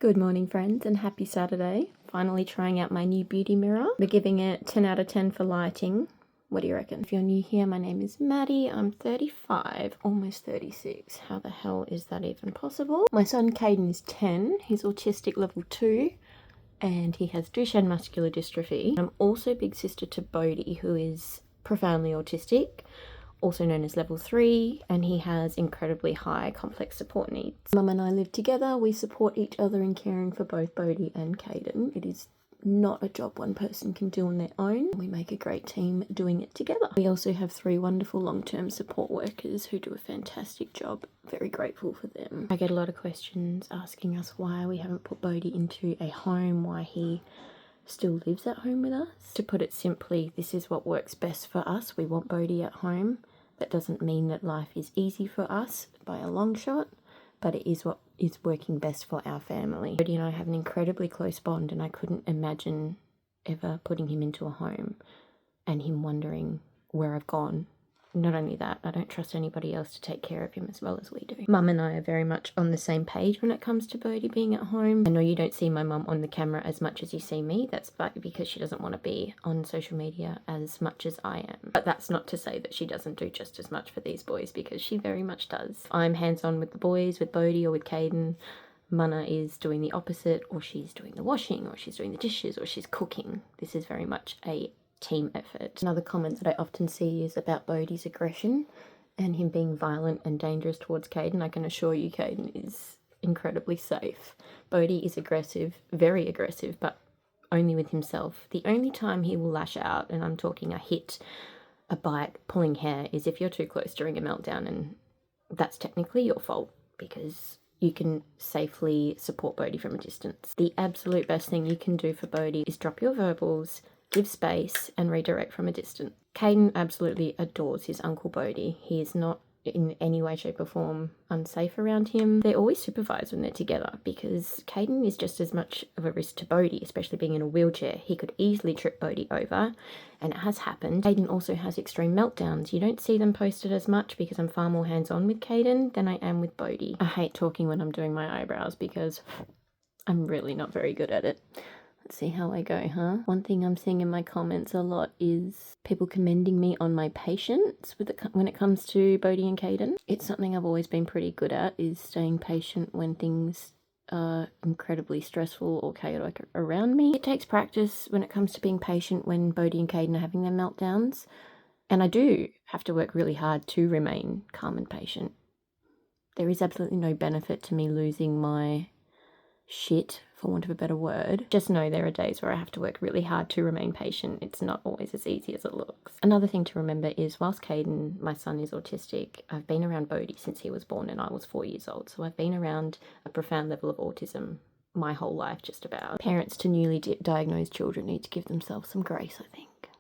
Good morning, friends, and happy Saturday. Finally trying out my new beauty mirror. We're giving it 10 out of 10 for lighting. What do you reckon? If you're new here, my name is Maddie. I'm 35, almost 36. How the hell is that even possible? My son Kaiden is 10. He's autistic level 2, and he has Duchenne muscular dystrophy. I'm also big sister to Bodi, who is profoundly autistic, also known as level 3, and he has incredibly high complex support needs. Mum and I live together. We support each other in caring for both Bodi and Kaiden. It is not a job one person can do on their own. We make a great team doing it together. We also have 3 wonderful long-term support workers who do a fantastic job. Very grateful for them. I get a lot of questions asking us why we haven't put Bodi into a home, why he still lives at home with us. To put it simply, this is what works best for us. We want Bodi at home. That doesn't mean that life is easy for us by a long shot, but it is what is working best for our family. Bodi and I have an incredibly close bond, and I couldn't imagine ever putting him into a home and him wondering where I've gone. Not only that, I don't trust anybody else to take care of him as well as we do. Mum and I are very much on the same page when it comes to Bodi being at home. I know you don't see my mum on the camera as much as you see me. That's because she doesn't want to be on social media as much as I am. But that's not to say that she doesn't do just as much for these boys, because she very much does. I'm hands-on with the boys, with Bodi or with Kaiden. Mana is doing the opposite, or she's doing the washing, or she's doing the dishes, or she's cooking. This is very much a team effort. Another comment that I often see is about Bodi's aggression and him being violent and dangerous towards Kaiden. I can assure you Kaiden is incredibly safe. Bodi is aggressive, very aggressive, but only with himself. The only time he will lash out, and I'm talking a hit, a bite, pulling hair, is if you're too close during a meltdown, and that's technically your fault because you can safely support Bodi from a distance. The absolute best thing you can do for Bodi is drop your verbals, give space, and redirect from a distance. Kaiden absolutely adores his Uncle Bodi. He is not in any way, shape or form unsafe around him. They're always supervised when they're together because Kaiden is just as much of a risk to Bodi, especially being in a wheelchair. He could easily trip Bodi over, and it has happened. Kaiden also has extreme meltdowns. You don't see them posted as much because I'm far more hands-on with Kaiden than I am with Bodi. I hate talking when I'm doing my eyebrows because I'm really not very good at it. Let's see how I go, huh? One thing I'm seeing in my comments a lot is people commending me on my patience when it comes to Bodi and Kaiden. It's something I've always been pretty good at, is staying patient when things are incredibly stressful or chaotic around me. It takes practice when it comes to being patient when Bodi and Kaiden are having their meltdowns, and I do have to work really hard to remain calm and patient. There is absolutely no benefit to me losing my shit, for want of a better word. Just know there are days where I have to work really hard to remain patient. It's not always as easy as it looks. Another thing to remember is whilst Kaiden, my son, is autistic, I've been around Bodi since he was born and I was 4 years old. So I've been around a profound level of autism my whole life, just about. Parents to newly diagnosed children need to give themselves some grace, I think,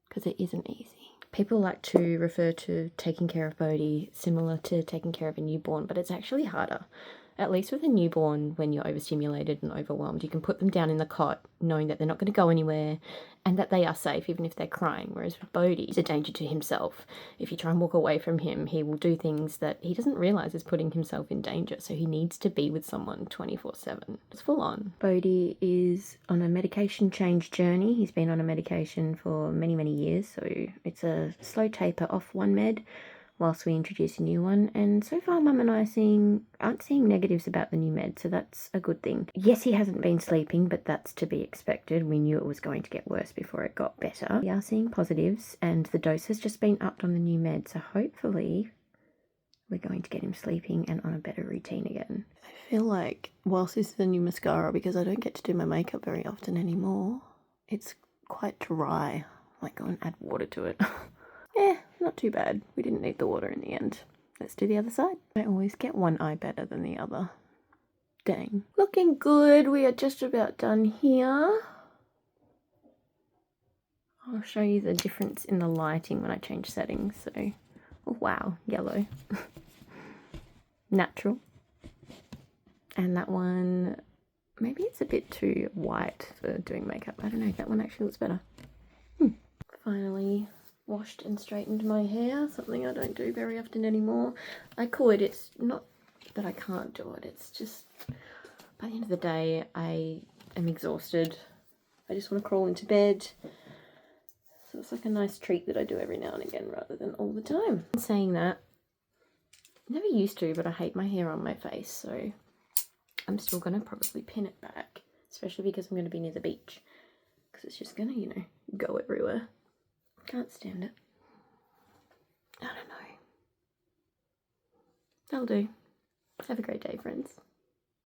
because it isn't easy. People like to refer to taking care of Bodi similar to taking care of a newborn, but it's actually harder. At least with a newborn, when you're overstimulated and overwhelmed, you can put them down in the cot knowing that they're not going to go anywhere and that they are safe even if they're crying. Whereas with Bodi, he's a danger to himself. If you try and walk away from him, he will do things that he doesn't realise is putting himself in danger. So he needs to be with someone 24/7. It's full on. Bodi is on a medication change journey. He's been on a medication for many, many years. So it's a slow taper off one med whilst we introduce a new one, and so far Mum and I aren't seeing negatives about the new med, so that's a good thing. Yes, he hasn't been sleeping, but that's to be expected. We knew it was going to get worse before it got better. We are seeing positives, and the dose has just been upped on the new med, so hopefully we're going to get him sleeping and on a better routine again. I feel like whilst this is a new mascara, because I don't get to do my makeup very often anymore, it's quite dry. I might go and add water to it. Not too bad. We didn't need the water in the end. Let's do the other side. I always get one eye better than the other. Dang. Looking good. We are just about done here. I'll show you the difference in the lighting when I change settings. So, oh wow, yellow. Natural. And that one, maybe it's a bit too white for doing makeup. I don't know, that one actually looks better. Finally washed and straightened my hair, something I don't do very often anymore. I could, it's not that I can't do it, it's just by the end of the day, I am exhausted. I just want to crawl into bed. So it's like a nice treat that I do every now and again rather than all the time. Saying that, I never used to, but I hate my hair on my face, so I'm still going to probably pin it back, especially because I'm going to be near the beach, because it's just going to, you know, go everywhere. Can't stand it. I don't know. That'll do. Have a great day, friends.